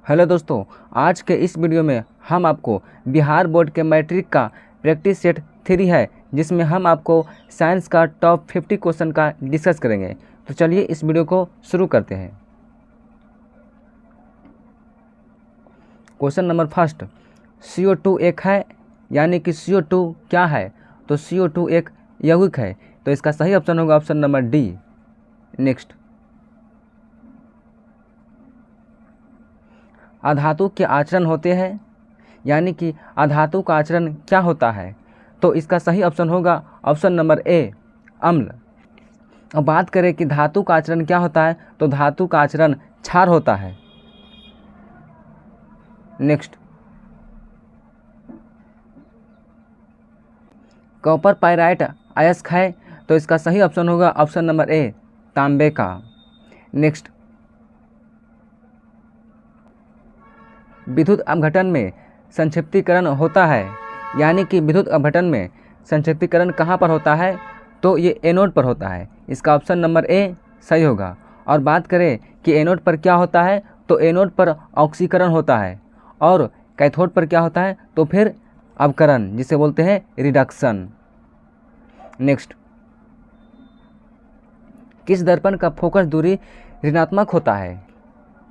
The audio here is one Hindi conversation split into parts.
हेलो दोस्तों, आज के इस वीडियो में हम आपको बिहार बोर्ड के मैट्रिक का प्रैक्टिस सेट 3 है, जिसमें हम आपको साइंस का टॉप 50 क्वेश्चन का डिस्कस करेंगे। तो चलिए इस वीडियो को शुरू करते हैं। क्वेश्चन नंबर फर्स्ट, CO2 एक है, यानी कि CO2 क्या है? तो CO2 एक यौगिक है, तो इसका सही ऑप्शन होगा ऑप्शन नंबर डी। नेक्स्ट, अधातु के आचरण होते हैं, यानी कि अधातु का आचरण क्या होता है? तो इसका सही ऑप्शन होगा ऑप्शन नंबर ए, अम्ल। अब बात करें कि धातु का आचरण क्या होता है, तो धातु का आचरण क्षार होता है। नेक्स्ट, कॉपर पाइराइट अयस्क है, तो इसका सही ऑप्शन होगा ऑप्शन नंबर ए, तांबे का। नेक्स्ट, विद्युत अपघटन में संक्षिप्तीकरण होता है, यानी कि विद्युत अपघटन में संक्षिप्तीकरण कहाँ पर होता है? तो ये एनोड पर होता है। इसका ऑप्शन नंबर ए सही होगा। और बात करें कि एनोड पर क्या होता है, तो एनोड पर ऑक्सीकरण होता है, और कैथोड पर क्या होता है? तो फिर अवकरण, जिसे बोलते हैं रिडक्शन। नेक्स्ट, किस दर्पण का फोकस दूरी ऋणात्मक होता है?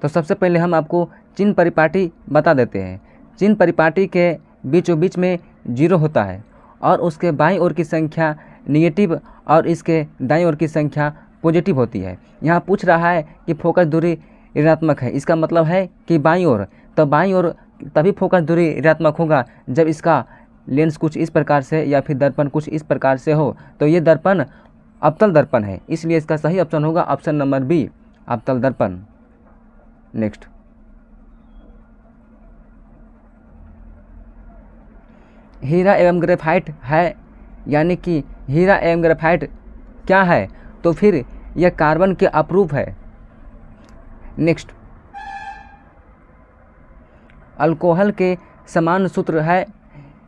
तो सबसे पहले हम आपको चिन्ह परिपाटी बता देते हैं। चिन्ह परिपाटी के बीचों बीच में 0 होता है, और उसके बाईं ओर की संख्या निगेटिव और इसके दाईं ओर की संख्या पॉजिटिव होती है। यहाँ पूछ रहा है कि फोकस दूरी ऋणात्मक है, इसका मतलब है कि बाईं ओर। तो बाईं ओर तभी फोकस दूरी ऋणात्मक होगा जब इसका लेंस कुछ इस प्रकार से या फिर दर्पण कुछ इस प्रकार से हो। तो ये दर्पण अवतल दर्पण है, इसलिए इसका सही ऑप्शन होगा ऑप्शन नंबर बी, अवतल दर्पण। नेक्स्ट, हीरा एवं ग्रेफाइट है, यानी कि हीरा एवं ग्रेफाइट क्या है? तो फिर यह कार्बन के अपरूप है। नेक्स्ट, अल्कोहल के समान सूत्र है,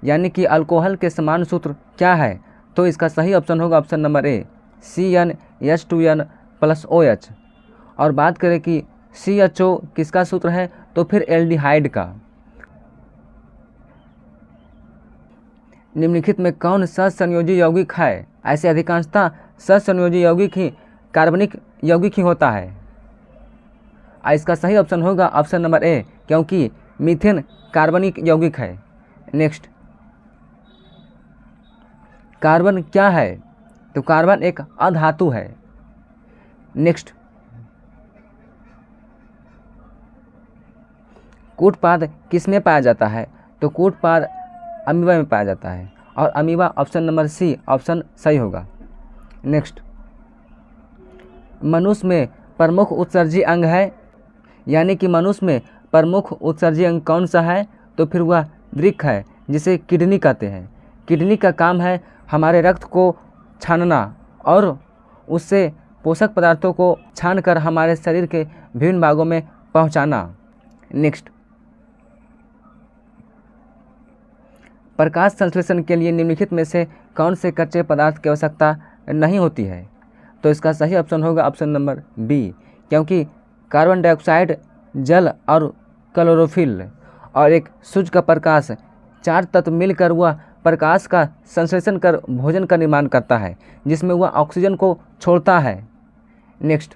यानी कि अल्कोहल के समान सूत्र क्या है? तो इसका सही ऑप्शन होगा ऑप्शन नंबर ए, CnH2n+OH। और बात करें कि CHO किसका सूत्र है? तो फिर एल्डिहाइड का। निम्नलिखित में कौन सहसंयोजी यौगिक है? ऐसे अधिकांशतः सहसंयोजी यौगिक ही कार्बनिक यौगिक ही होता है। इसका सही ऑप्शन होगा ऑप्शन नंबर ए, क्योंकि मीथेन कार्बनिक यौगिक है। नेक्स्ट, कार्बन क्या है? तो कार्बन एक अधातु है। नेक्स्ट, कूटपाद किसमें पाया जाता है? तो कूटपाद अमीबा में पाया जाता है, और amoeba option number C option सही होगा। नेक्स्ट, मनुष्य में प्रमुख उत्सर्जी अंग है, यानी कि मनुष्य में प्रमुख उत्सर्जी अंग कौन सा है? तो फिर वह वृक्क है, जिसे किडनी कहते हैं। किडनी का काम है हमारे रक्त को छानना और उससे पोषक पदार्थों को छानकर हमारे शरीर के विभिन्न भागों में पहुंचाना। नेक्स्ट, प्रकाश संश्लेषण के लिए निम्नलिखित में से कौन से कच्चे पदार्थ की आवश्यकता नहीं होती है? तो इसका सही ऑप्शन होगा ऑप्शन नंबर बी, क्योंकि कार्बन डाइऑक्साइड, जल और क्लोरोफिल और एक सूर्य का प्रकाश, 4 तत्व मिलकर वह प्रकाश का संश्लेषण कर भोजन का निर्माण करता है, जिसमें वह ऑक्सीजन को छोड़ता है। नेक्स्ट,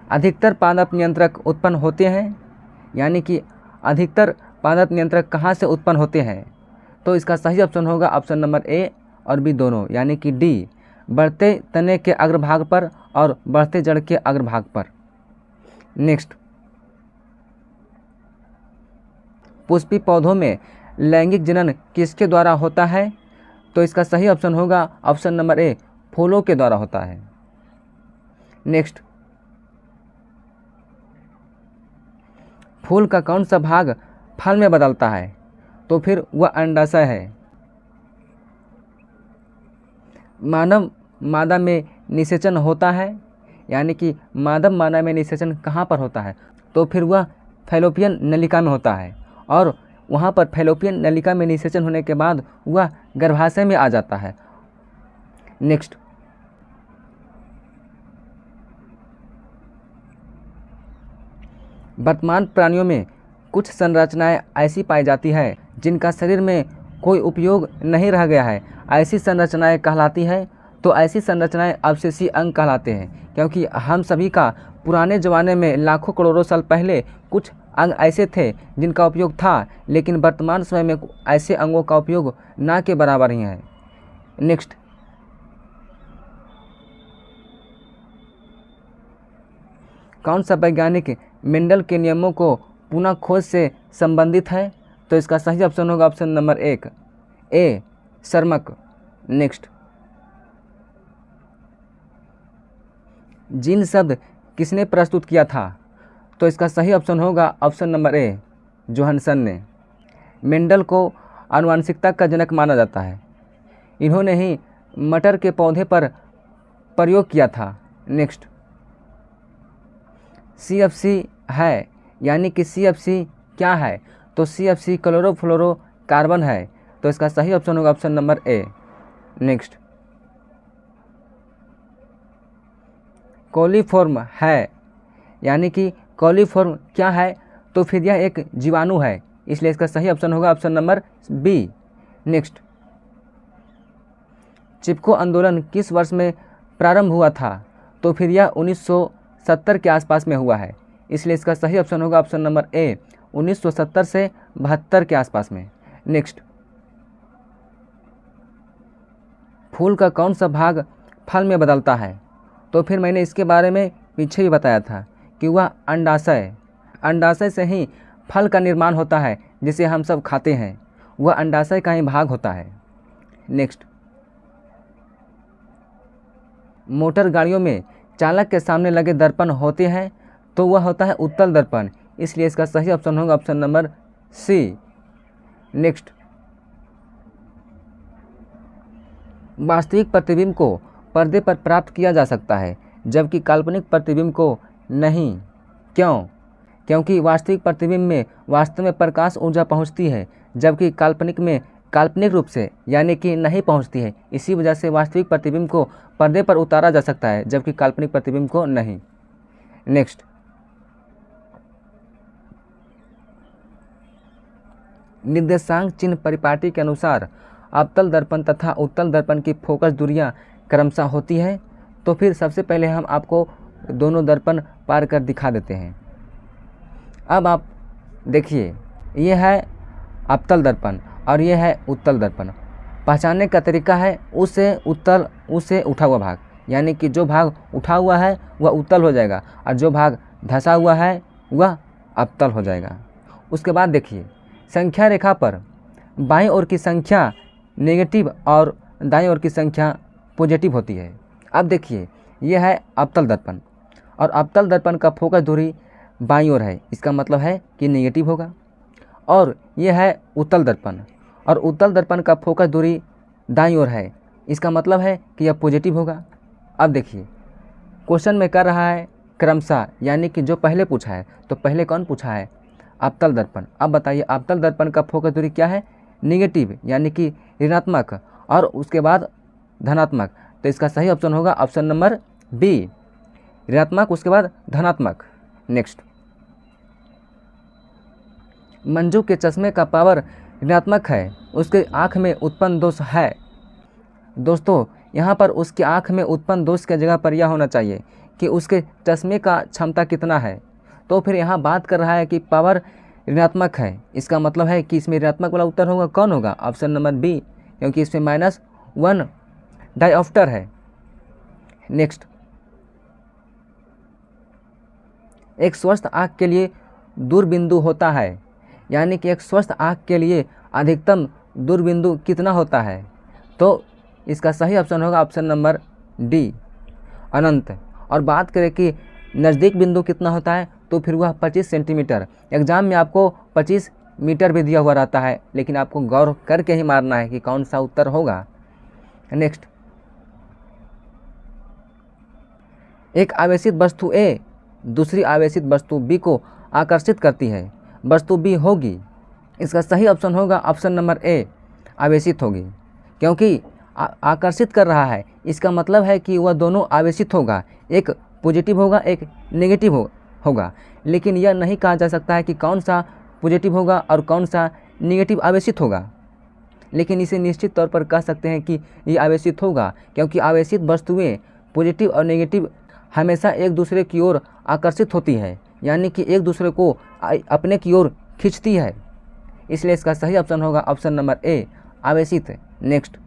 अधिकतर पादप नियंत्रक उत्पन्न होते हैं, यानी कि अधिकतर पादप नियंत्रक कहाँ से उत्पन्न होते हैं? तो इसका सही ऑप्शन होगा ऑप्शन नंबर ए और बी दोनों, यानी कि डी, बढ़ते तने के अग्रभाग पर और बढ़ते जड़ के अग्रभाग पर। नेक्स्ट, पुष्पी पौधों में लैंगिक जनन किसके द्वारा होता है? तो इसका सही ऑप्शन होगा ऑप्शन नंबर ए, फूलों के द्वारा होता है। नेक्स्ट, फूल का कौन सा भाग फल में बदलता है? तो फिर वह अंडाशय है। मानव मादा में निषेचन होता है, यानी कि मानव मादा में निषेचन कहाँ पर होता है? तो फिर वह फैलोपियन नलिका में होता है, और वहाँ पर फैलोपियन नलिका में निषेचन होने के बाद वह गर्भाशय में आ जाता है। नेक्स्ट, वर्तमान प्राणियों में कुछ संरचनाएं ऐसी पाई जाती है जिनका शरीर में कोई उपयोग नहीं रह गया है, ऐसी संरचनाएं कहलाती है। तो ऐसी संरचनाएं अवशेषीय अंग कहलाते हैं, क्योंकि हम सभी का पुराने ज़माने में लाखों करोड़ों साल पहले कुछ अंग ऐसे थे जिनका उपयोग था, लेकिन वर्तमान समय में ऐसे अंगों का उपयोग ना के बराबर ही है। नेक्स्ट, कौन सा वैज्ञानिक मेंडल के नियमों को पुनः खोज से संबंधित है? तो इसका सही ऑप्शन होगा ऑप्शन नंबर 1 ए शर्मक। नेक्स्ट, जीन शब्द किसने प्रस्तुत किया था? तो इसका सही ऑप्शन होगा ऑप्शन नंबर ए जोहानसन ने। मेंडल को आनुवंशिकता का जनक माना जाता है, इन्होंने ही मटर के पौधे पर प्रयोग किया था। नेक्स्ट, CFC है, यानी कि CFC क्या है? तो CFC क्लोरोफ्लोरोकार्बन है, तो इसका सही ऑप्शन होगा option number A. Next, coliform है, यानी कि कोलीफॉर्म क्या है? तो फिर यह एक जीवाणु है, इसलिए इसका सही ऑप्शन होगा ऑप्शन नंबर बी। नेक्स्ट, चिपको आंदोलन किस वर्ष में प्रारंभ हुआ था? तो फिर यह 1970 के आसपास में हुआ है, इसलिए इसका सही ऑप्शन होगा ऑप्शन नंबर ए 1970 से 72 के आसपास में। नेक्स्ट, फूल का कौन सा भाग फल में बदलता है? तो फिर मैंने इसके बारे में पीछे भी बताया था कि वह अंडाशय से ही फल का निर्माण होता है, जिसे हम सब खाते हैं, वह अंडाशय का ही भाग होता है। नेक्स्ट, मोटर गाड़ियों में चालक के सामने लगे दर्पण होते हैं, तो वह होता है उत्तल दर्पण, इसलिए इसका सही ऑप्शन होगा ऑप्शन नंबर सी। नेक्स्ट, वास्तविक प्रतिबिंब को पर्दे पर प्राप्त किया जा सकता है, जबकि काल्पनिक प्रतिबिंब को नहीं। क्यों? क्योंकि वास्तविक प्रतिबिंब में वास्तव में प्रकाश ऊर्जा पहुंचती है, जबकि काल्पनिक में काल्पनिक रूप से यानी कि नहीं पहुंचती है। इसी वजह से वास्तविक प्रतिबिंब को पर्दे पर उतारा जा सकता है, जबकि काल्पनिक प्रतिबिंब को नहीं। नेक्स्ट, निर्देशांक चिन्ह परिपाटी के अनुसार अवतल दर्पण तथा उत्तल दर्पण की फोकस दूरियां क्रमशः होती है। तो फिर सबसे पहले हम आपको दोनों दर्पण पार कर दिखा देते हैं। अब आप देखिए, ये है अवतल दर्पण और ये है उत्तल दर्पण। पहचानने का तरीका है उससे उठा हुआ भाग, यानी कि जो भाग उठा हुआ है वह उत्तल हो जाएगा और जो भाग धंसा हुआ है वह अवतल हो जाएगा। उसके बाद देखिए, संख्या रेखा पर बाईं ओर की संख्या नेगेटिव और दाईं ओर की संख्या पॉजिटिव होती है। अब देखिए, यह है अवतल दर्पण और अवतल दर्पण का फोकस दूरी बाईं ओर है, इसका मतलब है कि नेगेटिव होगा। और यह है उत्तल दर्पण और उत्तल दर्पण का फोकस दूरी दाईं ओर है, इसका मतलब है कि यह पॉजिटिव होगा। अब देखिए, क्वेश्चन में कर रहा है क्रमशः, यानी कि जो पहले पूछा है, तो पहले कौन पूछा है? अवतल दर्पण। अब बताइए, अवतल दर्पण का फोकस दूरी क्या है? निगेटिव, यानी कि ऋणात्मक, और उसके बाद धनात्मक। तो इसका सही ऑप्शन होगा ऑप्शन नंबर बी, ऋणात्मक उसके बाद धनात्मक। नेक्स्ट, मंजू के चश्मे का पावर ऋणात्मक है, उसके आँख में उत्पन्न दोष है। दोस्तों, यहाँ पर उसकी आँख में उत्पन्न दोष की जगह पर यह होना चाहिए कि उसके चश्मे का क्षमता कितना है। तो फिर यहाँ बात कर रहा है कि पावर ऋणात्मक है, इसका मतलब है कि इसमें ऋणात्मक वाला उत्तर होगा कौन होगा? ऑप्शन नंबर बी, क्योंकि इसमें -1 डायोप्टर है। नेक्स्ट, एक स्वस्थ आँख के लिए दूरबिंदु होता है, यानी कि एक स्वस्थ आँख के लिए अधिकतम दूरबिंदु कितना होता है? तो इसका सही ऑप्शन होगा ऑप्शन नंबर डी, अनंत। और बात करें कि नज़दीक बिंदु कितना होता है, तो फिर वह 25 सेंटीमीटर। एग्जाम में आपको 25 मीटर भी दिया हुआ रहता है, लेकिन आपको गौर करके ही मारना है कि कौन सा उत्तर होगा। नेक्स्ट, एक आवेशित वस्तु ए दूसरी आवेशित वस्तु बी को आकर्षित करती है, वस्तु बी होगी। इसका सही ऑप्शन होगा ऑप्शन नंबर ए, आवेशित होगी, क्योंकि आकर्षित कर रहा है, इसका मतलब है कि वह दोनों आवेशित होगा, एक पॉजिटिव होगा एक नेगेटिव होगा, होगा, लेकिन यह नहीं कहा जा सकता है कि कौन सा पॉजिटिव होगा और कौन सा निगेटिव आवेशित होगा। लेकिन इसे निश्चित तौर पर कह सकते हैं कि ये आवेशित होगा, क्योंकि आवेशित वस्तुएं पॉजिटिव और नेगेटिव हमेशा एक दूसरे की ओर आकर्षित होती है, यानी कि एक दूसरे को अपने की ओर खींचती है। इसलिए इसका सही ऑप्शन होगा ऑप्शन नंबर ए, आवेशित। नेक्स्ट,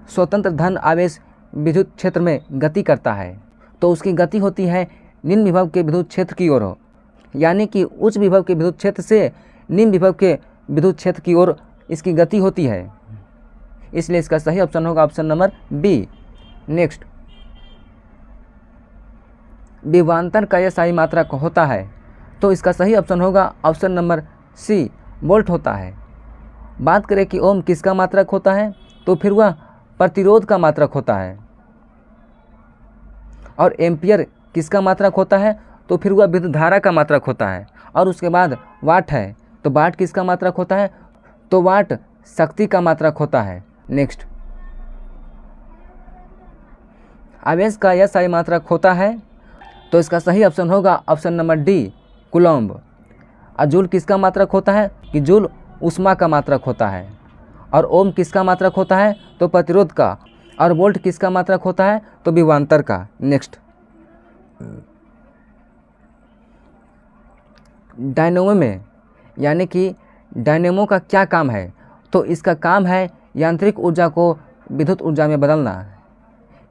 स्वतंत्र धन आवेश विद्युत क्षेत्र में गति करता है, तो उसकी गति होती है निम्न विभव के विद्युत क्षेत्र की ओर, यानी कि उच्च विभव के विद्युत क्षेत्र से निम्न विभव के विद्युत क्षेत्र की ओर इसकी गति होती है। इसलिए इसका सही ऑप्शन होगा ऑप्शन नंबर बी। नेक्स्ट, विभवांतर का यह सही मात्रक होता है, तो इसका सही ऑप्शन होगा ऑप्शन नंबर सी, वोल्ट होता है। बात करें कि ओम किसका मात्रक होता है, तो फिर वह प्रतिरोध का मात्रक होता है। और एम्पियर किसका मात्रक होता है, तो फिर वह विद्युत धारा का मात्रक होता है। और उसके बाद वाट है, तो वाट किसका मात्रक होता है, तो वाट शक्ति का मात्रक होता है। नेक्स्ट, आवेश का यह सही मात्रक होता है, तो इसका सही ऑप्शन होगा ऑप्शन नंबर डी, कूलम्ब। और जूल किसका मात्रक होता है, कि जूल ऊष्मा का मात्रक होता है। और ओम किसका मात्रक होता है, तो प्रतिरोध का। और वोल्ट किसका मात्रक होता है, तो विभवांतर का। नेक्स्ट, डायनेमो में, यानी कि डायनेमो का क्या काम है, तो इसका काम है यांत्रिक ऊर्जा को विद्युत ऊर्जा में बदलना।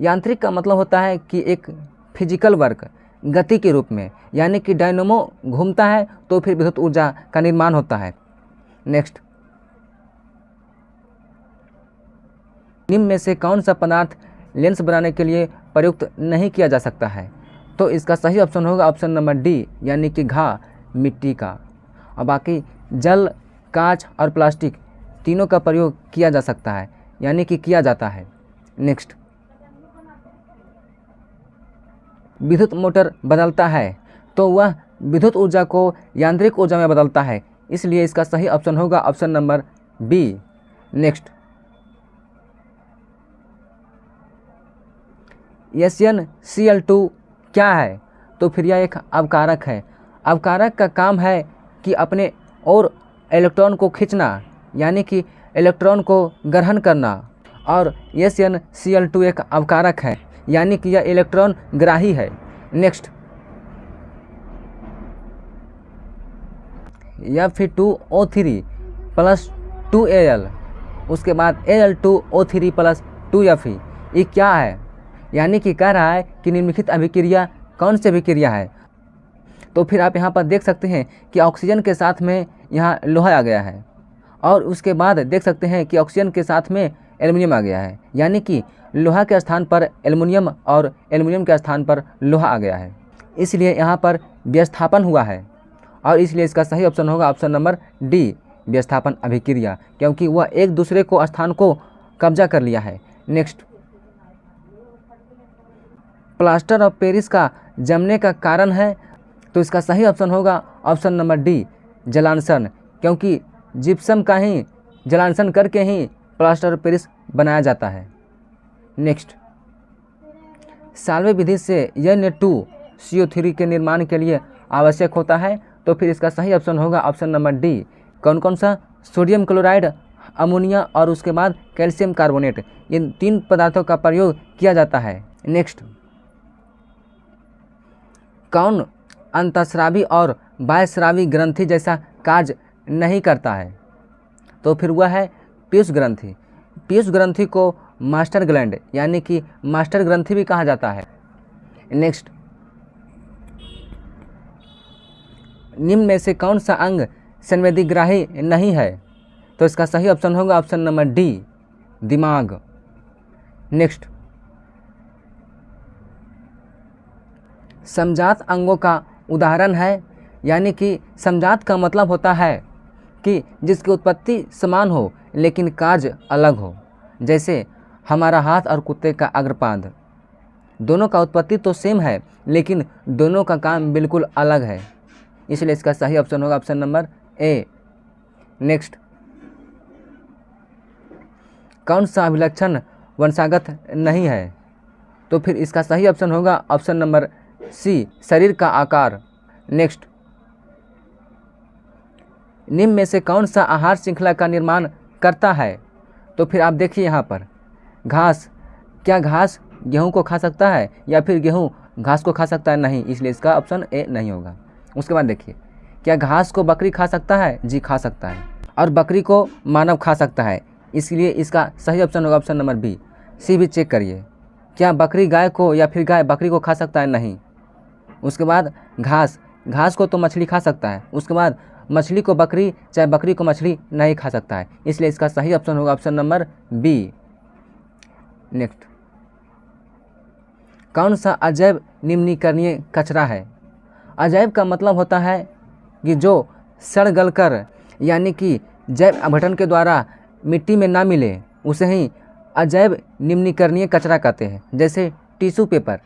यांत्रिक का मतलब होता है कि एक फिजिकल वर्क, गति के रूप में, यानी कि डायनेमो घूमता है तो फिर विद्युत ऊर्जा का निर्माण होता है। नेक्स्ट, निम्न में से कौन सा पदार्थ लेंस बनाने के लिए प्रयुक्त नहीं किया जा सकता है, तो इसका सही ऑप्शन होगा ऑप्शन नंबर डी, यानी कि घा, मिट्टी का। और बाकी जल, कांच और प्लास्टिक तीनों का प्रयोग किया जा सकता है, यानी कि किया जाता है। नेक्स्ट, विद्युत मोटर बदलता है, तो वह विद्युत ऊर्जा को यांत्रिक ऊर्जा में बदलता है, इसलिए इसका सही ऑप्शन होगा option number B. Next, SnCl2 क्या है, तो फिर यह एक अवकारक है। अवकारक का काम है कि अपने और इलेक्ट्रॉन को खींचना, यानी कि इलेक्ट्रॉन को ग्रहण करना। और SnCl2 एक अवकारक है, यानी कि यह इलेक्ट्रॉन ग्राही है। नेक्स्ट, Fe2O3 प्लस 2Al, उसके बाद Al2O3 प्लस 2Fe, ये क्या है, यानी कि कह रहा है कि निम्नलिखित अभिक्रिया कौन सी अभिक्रिया है। तो फिर आप यहाँ पर देख सकते हैं कि ऑक्सीजन के साथ में यहाँ लोहा आ गया है, और उसके बाद देख सकते हैं कि ऑक्सीजन के साथ में एल्युमिनियम आ गया है, यानी कि लोहा के स्थान पर एल्युमिनियम और एल्युमिनियम के स्थान पर लोहा आ गया है। इसलिए यहाँ पर विस्थापन हुआ है, और इसलिए इसका सही ऑप्शन होगा ऑप्शन नंबर डी, विस्थापन अभिक्रिया, क्योंकि वह एक दूसरे को स्थान को कब्जा कर लिया है। नेक्स्ट, प्लास्टर ऑफ पेरिस का जमने का कारण है, तो इसका सही ऑप्शन होगा ऑप्शन नंबर डी, जलांशन, क्योंकि जिप्सम का ही जलांशन करके ही प्लास्टर ऑफ पेरिस बनाया जाता है। नेक्स्ट, साल्वे विधि से Na2CO3 के निर्माण के लिए आवश्यक होता है, तो फिर इसका सही ऑप्शन होगा ऑप्शन नंबर डी। कौन कौन सा, सोडियम क्लोराइड, अमोनिया और उसके बाद कैल्शियम कार्बोनेट, इन तीन पदार्थों का प्रयोग किया जाता है। नेक्स्ट, कौन अंतःस्रावी और बाह्यस्रावी ग्रंथि जैसा कार्य नहीं करता है, तो फिर वह है पीयूष ग्रंथि। पीयूष ग्रंथि को मास्टर ग्लैंड, यानी कि मास्टर ग्रंथि भी कहा जाता है। नेक्स्ट, निम्न में से कौन सा अंग संवेदीग्राही नहीं है, तो इसका सही ऑप्शन होगा ऑप्शन नंबर डी, दिमाग। नेक्स्ट, समजात अंगों का उदाहरण है, यानी कि समजात का मतलब होता है कि जिसकी उत्पत्ति समान हो लेकिन कार्य अलग हो। जैसे हमारा हाथ और कुत्ते का अग्रपाद, दोनों का उत्पत्ति तो सेम है लेकिन दोनों का काम बिल्कुल अलग है, इसलिए इसका सही ऑप्शन होगा ऑप्शन नंबर ए। नेक्स्ट, कौन सा अभिलक्षण वंशागत नहीं है, तो फिर इसका सही ऑप्शन होगा ऑप्शन नंबर सी, शरीर का आकार। नेक्स्ट, निम्न में से कौन सा आहार श्रृंखला का निर्माण करता है? तो फिर आप देखिए यहाँ पर घास, क्या घास गेहूं को खा सकता है या फिर गेहूं घास को खा सकता है? नहीं, इसलिए इसका ऑप्शन ए नहीं होगा। उसके बाद देखिए, क्या घास को बकरी खा सकता है? जी खा सकता है। और बकरी को मानव खा सकता है, इसलिए इसका सही ऑप्शन होगा ऑप्शन नंबर बी। सी भी चेक करिए, क्या बकरी गाय को या फिर गाय बकरी को खा सकता है? नहीं। उसके बाद घास, घास को तो मछली खा सकता है। उसके बाद मछली को बकरी चाहे बकरी को मछली नहीं खा सकता है, इसलिए इसका सही ऑप्शन होगा ऑप्शन नंबर बी। नेक्स्ट, कौन सा अजैव निम्नीकरणीय कचरा है? अजैव का मतलब होता है कि जो सड़ गल कर यानी कि जैव अपघटन के द्वारा मिट्टी में ना मिले, उसे ही अजैव निम्नीकरणीय कचरा कहते हैं। जैसे टिश्यू पेपर,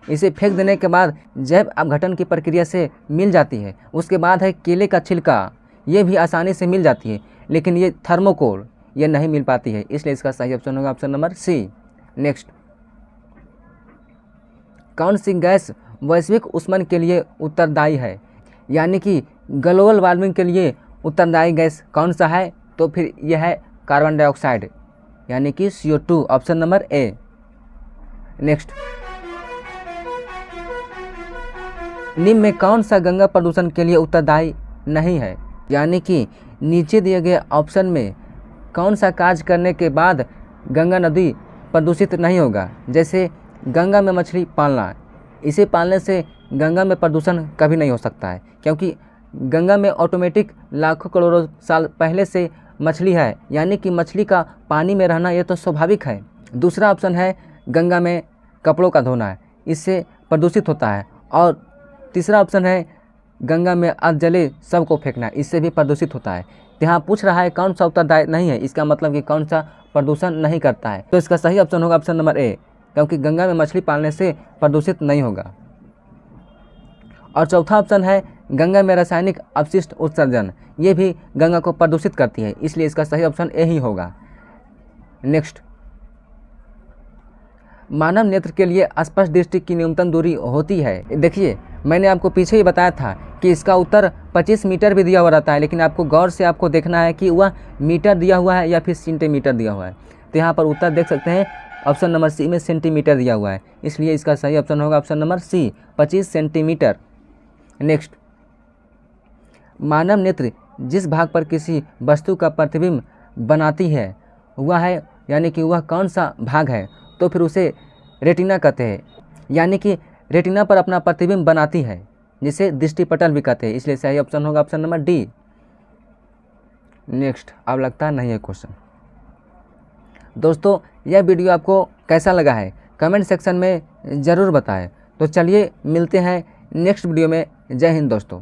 इसे फेंक देने के बाद जैव अपघटन की प्रक्रिया से मिल जाती है। उसके बाद है केले का छिलका, ये भी आसानी से मिल जाती है, लेकिन ये थर्मोकोल ये नहीं मिल पाती है, इसलिए इसका सही ऑप्शन होगा ऑप्शन नंबर सी। नेक्स्ट, कौन सी गैस वैश्विक ऊष्मन के लिए उत्तरदायी है? यानी कि ग्लोबल वार्मिंग के लिए उत्तरदायी गैस कौन सा है? तो फिर यह है कार्बन डाइऑक्साइड यानी कि CO2, option number A. Next, निम्न में कौन सा गंगा प्रदूषण के लिए उत्तरदायी नहीं है? यानी कि नीचे दिए गए ऑप्शन में कौन सा कार्य करने के बाद गंगा नदी प्रदूषित नहीं होगा? जैसे गंगा में मछली पालना, इसे पालने से गंगा में प्रदूषण कभी नहीं हो सकता है, क्योंकि गंगा में ऑटोमेटिक लाखों करोड़ों साल पहले से मछली है, यानी कि मछली का पानी में रहना ये तो स्वाभाविक है। दूसरा ऑप्शन है गंगा में कपड़ों का धोना, इससे प्रदूषित होता है। और तीसरा ऑप्शन है गंगा में अधजले सब को फेंकना, इससे भी प्रदूषित होता है। यहाँ पूछ रहा है कौन सा उत्तरदायी नहीं है, इसका मतलब कि कौन सा प्रदूषण नहीं करता है, तो इसका सही ऑप्शन होगा ऑप्शन नंबर ए, क्योंकि गंगा में मछली पालने से प्रदूषित नहीं होगा। और चौथा ऑप्शन है गंगा में रासायनिक अपशिष्ट उत्सर्जन, ये भी गंगा को प्रदूषित करती है, इसलिए इसका सही ऑप्शन ए ही होगा। नेक्स्ट, मानव नेत्र के लिए स्पष्ट दृष्टि की न्यूनतम दूरी होती है? देखिए, मैंने आपको पीछे ही बताया था कि इसका उत्तर 25 मीटर भी दिया हुआ रहता है, लेकिन आपको गौर से आपको देखना है कि वह मीटर दिया हुआ है या फिर सेंटीमीटर दिया हुआ है। तो यहाँ पर उत्तर देख सकते हैं ऑप्शन नंबर सी में सेंटीमीटर दिया हुआ है, इसलिए इसका सही ऑप्शन होगा option number C, 25 centimetre. Next, मानव नेत्र जिस भाग पर किसी वस्तु का प्रतिबिंब बनाती है वह है, यानी कि वह कौन सा भाग है? तो फिर उसे रेटिना कहते हैं, यानी कि रेटिना पर अपना प्रतिबिंब बनाती है, जिसे दृष्टिपटल भी कहते हैं, इसलिए सही ऑप्शन होगा ऑप्शन नंबर डी। नेक्स्ट, अब लगता है नहीं है क्वेश्चन। दोस्तों, यह वीडियो आपको कैसा लगा है कमेंट सेक्शन में ज़रूर बताएं। तो चलिए मिलते हैं नेक्स्ट वीडियो में। जय हिंद दोस्तों।